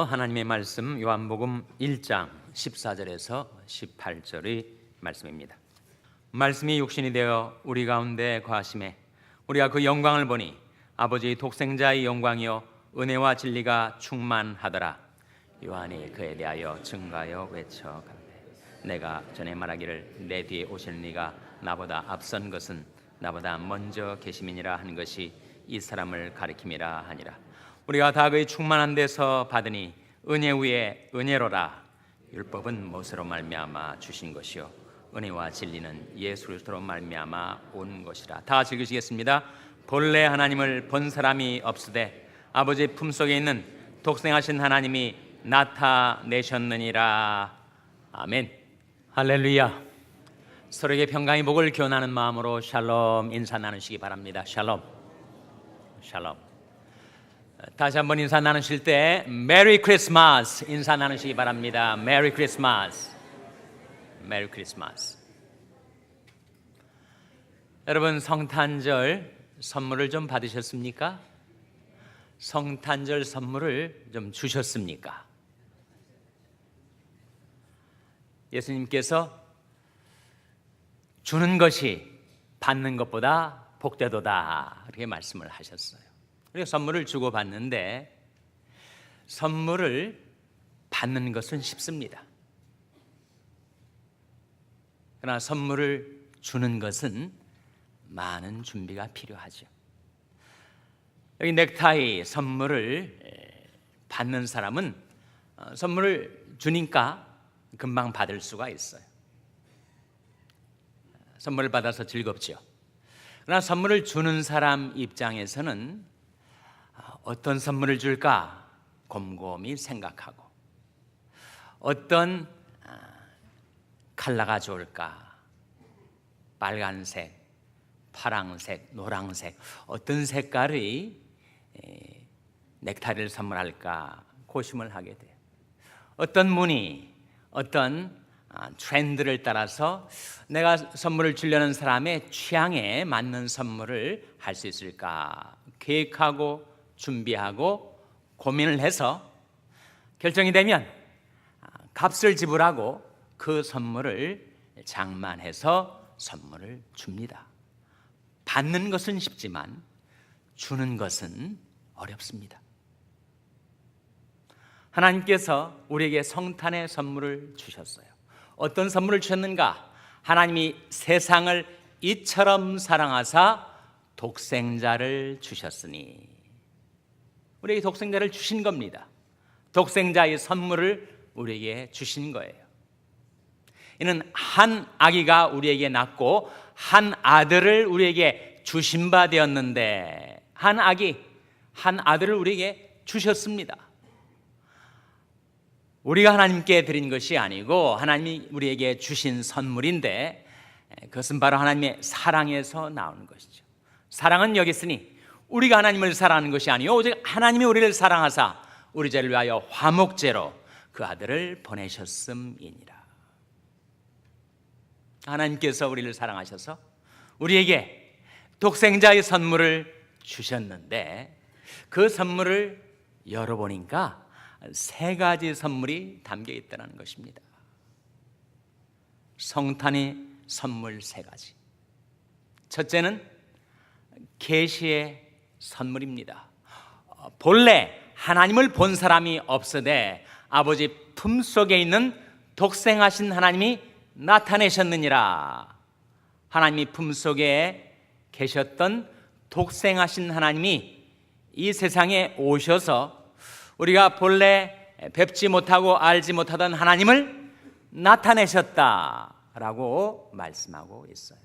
하나님의 말씀 요한복음 1장 14절에서 18절의 말씀입니다. 말씀이 육신이 되어 우리 가운데 거하심에 우리가 그 영광을 보니 아버지의 독생자의 영광이요 은혜와 진리가 충만하더라. 요한이 그에 대하여 증가하여 외쳐가되 내가 전에 말하기를 내 뒤에 오실 네가 나보다 앞선 것은 나보다 먼저 계심이니라 한 것이 이 사람을 가리킴이라 하니라. 우리가 다 그의 충만한 데서 받으니 은혜 위에 은혜로라. 율법은 모세로 말미암아 주신 것이요 은혜와 진리는 예수 그리스도로 말미암아 온 것이라. 다 같이 읽으시겠습니다. 본래 하나님을 본 사람이 없으되 아버지 품속에 있는 독생하신 하나님이 나타내셨느니라. 아멘. 할렐루야. 서로에게 평강의 복을 기원하는 마음으로 샬롬 인사 나누시기 바랍니다. 샬롬. 샬롬. 다시 한번 인사 나누실 때 메리 크리스마스 인사 나누시기 바랍니다. 메리 크리스마스. 메리 크리스마스. 여러분, 성탄절 선물을 좀 받으셨습니까? 성탄절 선물을 좀 주셨습니까? 예수님께서 주는 것이 받는 것보다 복되도다 이렇게 말씀을 하셨어요. 우리가 선물을 주고받는데 선물을 받는 것은 쉽습니다. 그러나 선물을 주는 것은 많은 준비가 필요하죠. 여기 넥타이 선물을 받는 사람은 선물을 주니까 금방 받을 수가 있어요. 선물을 받아서 즐겁죠. 그러나 선물을 주는 사람 입장에서는 어떤 선물을 줄까 곰곰이 생각하고 어떤 컬러가 좋을까, 빨간색, 파랑색, 노란색, 어떤 색깔의 넥타이를 선물할까 고심을 하게 돼요. 어떤 무늬, 어떤 트렌드를 따라서 내가 선물을 주려는 사람의 취향에 맞는 선물을 할 수 있을까 계획하고 준비하고 고민을 해서 결정이 되면 값을 지불하고 그 선물을 장만해서 선물을 줍니다. 받는 것은 쉽지만 주는 것은 어렵습니다. 하나님께서 우리에게 성탄의 선물을 주셨어요. 어떤 선물을 주셨는가? 하나님이 세상을 이처럼 사랑하사 독생자를 주셨으니. 우리에게 독생자를 주신 겁니다. 독생자의 선물을 우리에게 주신 거예요. 이는 한 아기가 우리에게 낳고 한 아들을 우리에게 주신 바 되었는데 한 아기, 한 아들을 우리에게 주셨습니다. 우리가 하나님께 드린 것이 아니고 하나님이 우리에게 주신 선물인데 그것은 바로 하나님의 사랑에서 나오는 것이죠. 사랑은 여기 있으니 우리가 하나님을 사랑하는 것이 아니요 오직 하나님이 우리를 사랑하사 우리 죄를 위하여 화목제로 그 아들을 보내셨음이니라. 하나님께서 우리를 사랑하셔서 우리에게 독생자의 선물을 주셨는데 그 선물을 열어보니까 세 가지 선물이 담겨 있다는 것입니다. 성탄의 선물 세 가지. 첫째는 계시의 선물입니다. 본래 하나님을 본 사람이 없으되 아버지 품속에 있는 독생하신 하나님이 나타내셨느니라. 하나님이 품속에 계셨던 독생하신 하나님이 이 세상에 오셔서 우리가 본래 뵙지 못하고 알지 못하던 하나님을 나타내셨다라고 말씀하고 있어요.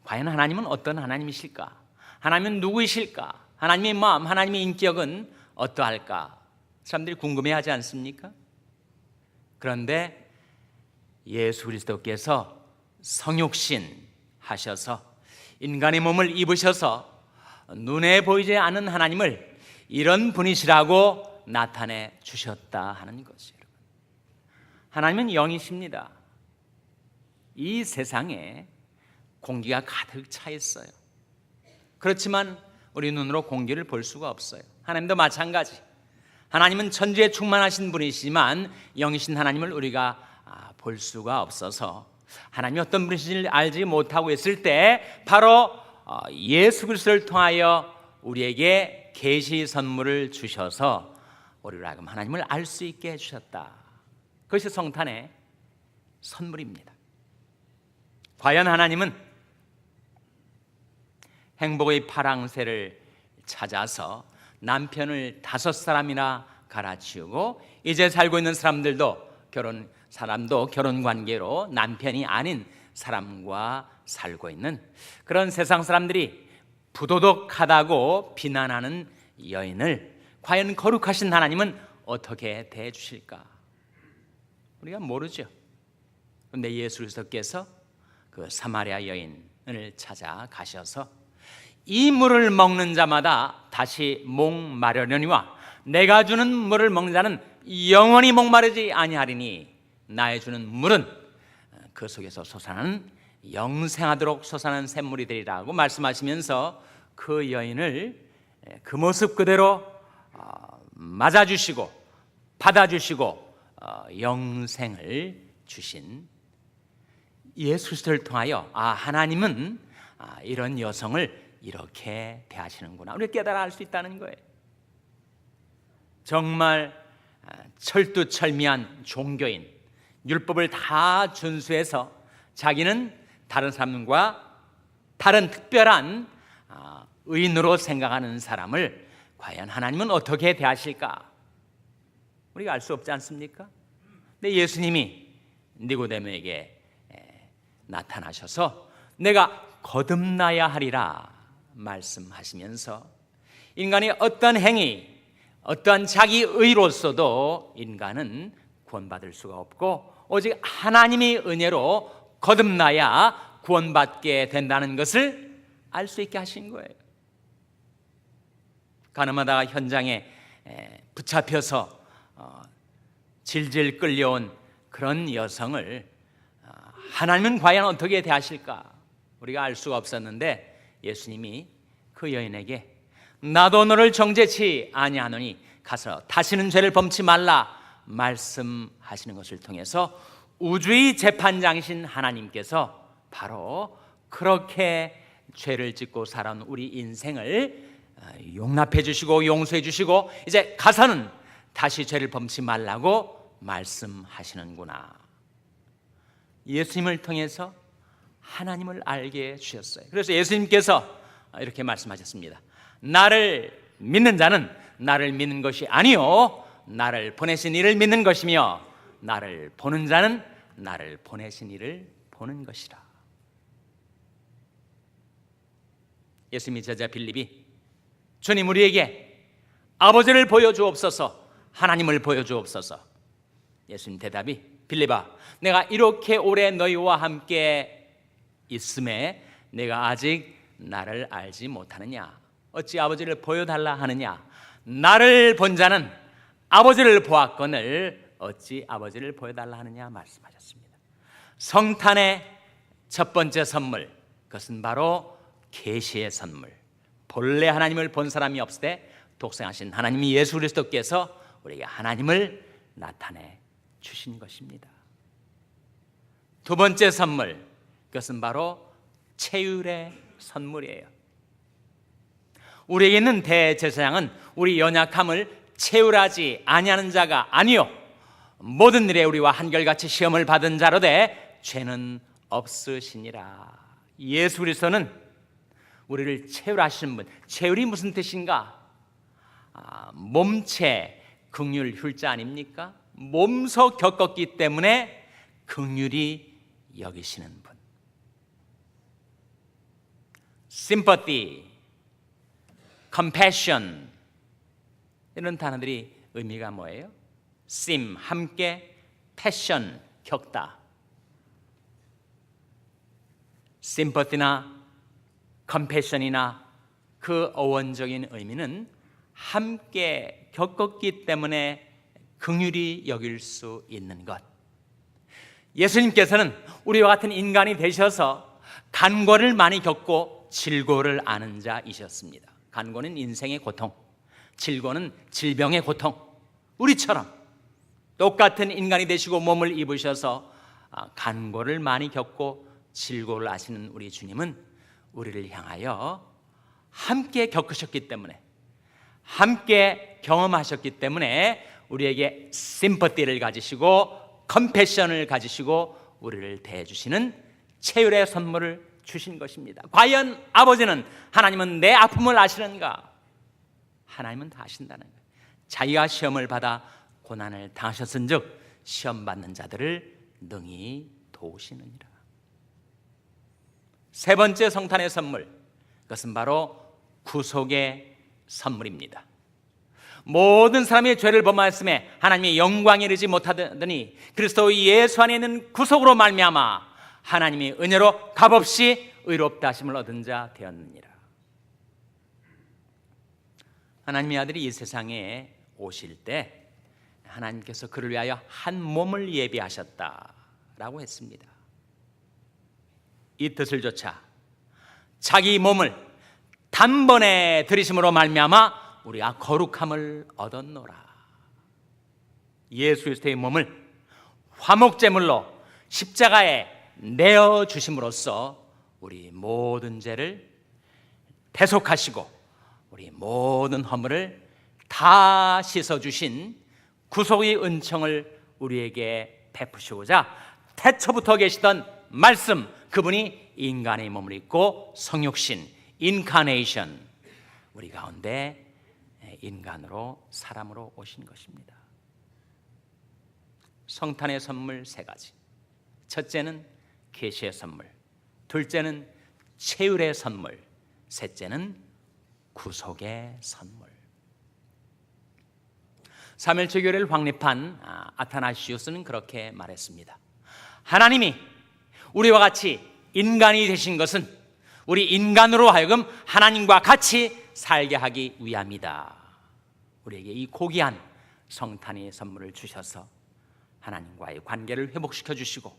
과연 하나님은 어떤 하나님이실까? 하나님은 누구이실까? 하나님의 마음, 하나님의 인격은 어떠할까? 사람들이 궁금해하지 않습니까? 그런데 예수 그리스도께서 성육신 하셔서 인간의 몸을 입으셔서 눈에 보이지 않는 하나님을 이런 분이시라고 나타내 주셨다 하는 것이에요. 하나님은 영이십니다. 이 세상에 공기가 가득 차 있어요. 그렇지만 우리 눈으로 공기를 볼 수가 없어요. 하나님도 마찬가지. 하나님은 천지에 충만하신 분이시지만 영이신 하나님을 우리가 볼 수가 없어서 하나님이 어떤 분이신지를 알지 못하고 있을 때 바로 예수 그리스도를 통하여 우리에게 계시 선물을 주셔서 우리로 하여금 하나님을 알 수 있게 해주셨다. 그것이 성탄의 선물입니다. 과연 하나님은 행복의 파랑새를 찾아서 남편을 5사람이나 갈아치우고 이제 살고 있는 사람도 결혼 관계로 남편이 아닌 사람과 살고 있는 그런 세상 사람들이 부도덕하다고 비난하는 여인을 과연 거룩하신 하나님은 어떻게 대해 주실까? 우리가 모르죠. 그런데 예수 그리스도께서 그 사마리아 여인을 찾아가셔서 이 물을 먹는 자마다 다시 목마르려니와 내가 주는 물을 먹는 자는 영원히 목마르지 아니하리니 나의 주는 물은 그 속에서 솟아나는 영생하도록 솟아나는 샘물이 되리라고 말씀하시면서 그 여인을 그 모습 그대로 맞아주시고 받아주시고 영생을 주신 예수 그리스도를 통하여 하나님은 이런 여성을 이렇게 대하시는구나 우리가 깨달아 알 수 있다는 거예요. 정말 철두철미한 종교인, 율법을 다 준수해서 자기는 다른 사람과 다른 특별한 의인으로 생각하는 사람을 과연 하나님은 어떻게 대하실까? 우리가 알 수 없지 않습니까? 근데 예수님이 니고데모에게 나타나셔서 내가 거듭나야 하리라 말씀하시면서 인간이 어떤 행위, 어떠한 자기 의로서도 인간은 구원받을 수가 없고 오직 하나님의 은혜로 거듭나야 구원받게 된다는 것을 알 수 있게 하신 거예요. 가늠하다가 현장에 붙잡혀서 질질 끌려온 그런 여성을 하나님은 과연 어떻게 대하실까? 우리가 알 수가 없었는데 예수님이 그 여인에게 나도 너를 정죄치 아니하노니 가서 다시는 죄를 범치 말라 말씀하시는 것을 통해서 우주의 재판장이신 하나님께서 바로 그렇게 죄를 짓고 살아온 우리 인생을 용납해 주시고 용서해 주시고 이제 가서는 다시 죄를 범치 말라고 말씀하시는구나. 예수님을 통해서 하나님을 알게 주셨어요. 그래서 예수님께서 이렇게 말씀하셨습니다. 나를 믿는 자는 나를 믿는 것이 아니요 나를 보내신 이를 믿는 것이며 나를 보는 자는 나를 보내신 이를 보는 것이라. 예수님의 제자 빌립이 주님 우리에게 아버지를 보여주옵소서 하나님을 보여주옵소서. 예수님 대답이 빌립아 내가 이렇게 오래 너희와 함께 있음에 내가 아직 나를 알지 못하느냐 어찌 아버지를 보여달라 하느냐 나를 본 자는 아버지를 보았거늘 어찌 아버지를 보여달라 하느냐 말씀하셨습니다. 성탄의 첫 번째 선물 그것은 바로 계시의 선물. 본래 하나님을 본 사람이 없을 때 독생하신 하나님 예수 그리스도께서 우리에게 하나님을 나타내 주신 것입니다. 두 번째 선물 그것은 바로 체휼의 선물이에요. 우리에게 있는 대제사장은 우리 연약함을 체휼하지 아니하는 자가 아니요 모든 일에 우리와 한결같이 시험을 받은 자로되 죄는 없으시니라. 예수 그리스도는 우리를 체휼하시는 분. 체휼이 무슨 뜻인가? 몸체 긍휼 휼자 아닙니까? 몸소 겪었기 때문에 긍휼히 여기시는 분. sympathy, compassion 이런 단어들이 의미가 뭐예요? sim 함께, passion 겪다. sympathy나 compassion이나 그 어원적인 의미는 함께 겪었기 때문에 긍휼히 여길 수 있는 것. 예수님께서는 우리와 같은 인간이 되셔서 간고를 많이 겪고 질고를 아는 자이셨습니다. 간고는 인생의 고통, 질고는 질병의 고통. 우리처럼 똑같은 인간이 되시고 몸을 입으셔서 간고를 많이 겪고 질고를 아시는 우리 주님은 우리를 향하여 함께 겪으셨기 때문에, 함께 경험하셨기 때문에 우리에게 심퍼티를 가지시고 컴패션을 가지시고 우리를 대해주시는 채율의 선물을 주신 것입니다. 과연 아버지는, 하나님은 내 아픔을 아시는가? 하나님은 다 아신다는 거예요. 자기가 시험을 받아 고난을 당하셨은즉 시험 받는 자들을 능히 도우시느니라. 세 번째 성탄의 선물, 그것은 바로 구속의 선물입니다. 모든 사람의 죄를 범하였음에 하나님의 영광에 이르지 못하더니 그리스도 예수 안에 있는 구속으로 말미암아 하나님의 은혜로 값없이 의롭다 하심을 얻은 자 되었느니라. 하나님의 아들이 이 세상에 오실 때 하나님께서 그를 위하여 한 몸을 예비하셨다라고 했습니다. 이 뜻을 조차 자기 몸을 단번에 들이심으로 말미암아 우리가 거룩함을 얻었노라. 예수 그리스도의 몸을 화목제물로 십자가에 내어주심으로써 우리 모든 죄를 대속하시고 우리 모든 허물을 다 씻어주신 구속의 은총을 우리에게 베푸시고자 태초부터 계시던 말씀, 그분이 인간의 몸을 입고 성육신, 인카네이션, 우리 가운데 인간으로, 사람으로 오신 것입니다. 성탄의 선물 세 가지. 첫째는 계시의 선물, 둘째는 채율의 선물, 셋째는 구속의 선물. 사무엘체 교회를 확립한 아타나시우스는 그렇게 말했습니다. 하나님이 우리와 같이 인간이 되신 것은 우리 인간으로 하여금 하나님과 같이 살게 하기 위함이다. 우리에게 이 고귀한 성탄의 선물을 주셔서 하나님과의 관계를 회복시켜 주시고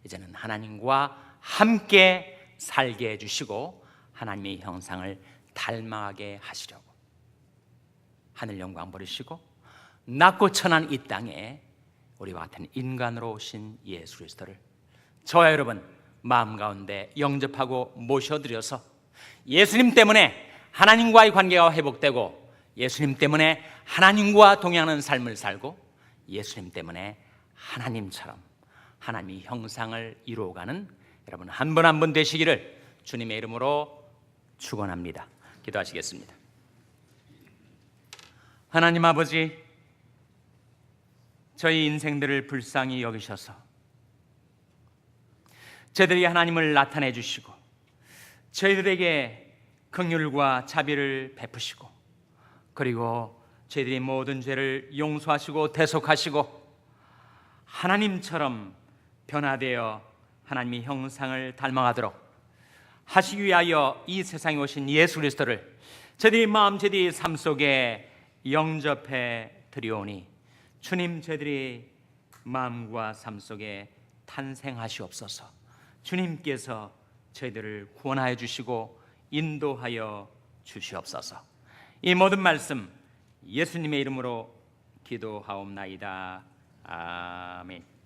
이제는 하나님과 함께 살게 해주시고 하나님의 형상을 닮아가게 하시려고 하늘 영광 버리시고 낮고 천한 이 땅에 우리와 같은 인간으로 오신 예수 그리스도를 저와 여러분 마음 가운데 영접하고 모셔드려서 예수님 때문에 하나님과의 관계가 회복되고 예수님 때문에 하나님과 동행하는 삶을 살고 예수님 때문에 하나님처럼 하나님의 형상을 이루어가는 여러분 한 분 한 분 되시기를 주님의 이름으로 축원합니다. 기도하시겠습니다. 하나님 아버지, 저희 인생들을 불쌍히 여기셔서 저희들이 하나님을 나타내 주시고 저희들에게 긍휼과 자비를 베푸시고 그리고 저희들이 모든 죄를 용서하시고 대속하시고 하나님처럼 변화되어 하나님의 형상을 닮아가도록 하시기 위하여 이 세상에 오신 예수 그리스도를 저희들이 마음 저희들이 삶 속에 영접해 드리오니 주님, 저희들이 마음과 삶 속에 탄생하시옵소서. 주님께서 저희들을 구원하여 주시고 인도하여 주시옵소서. 이 모든 말씀 예수님의 이름으로 기도하옵나이다. 아멘.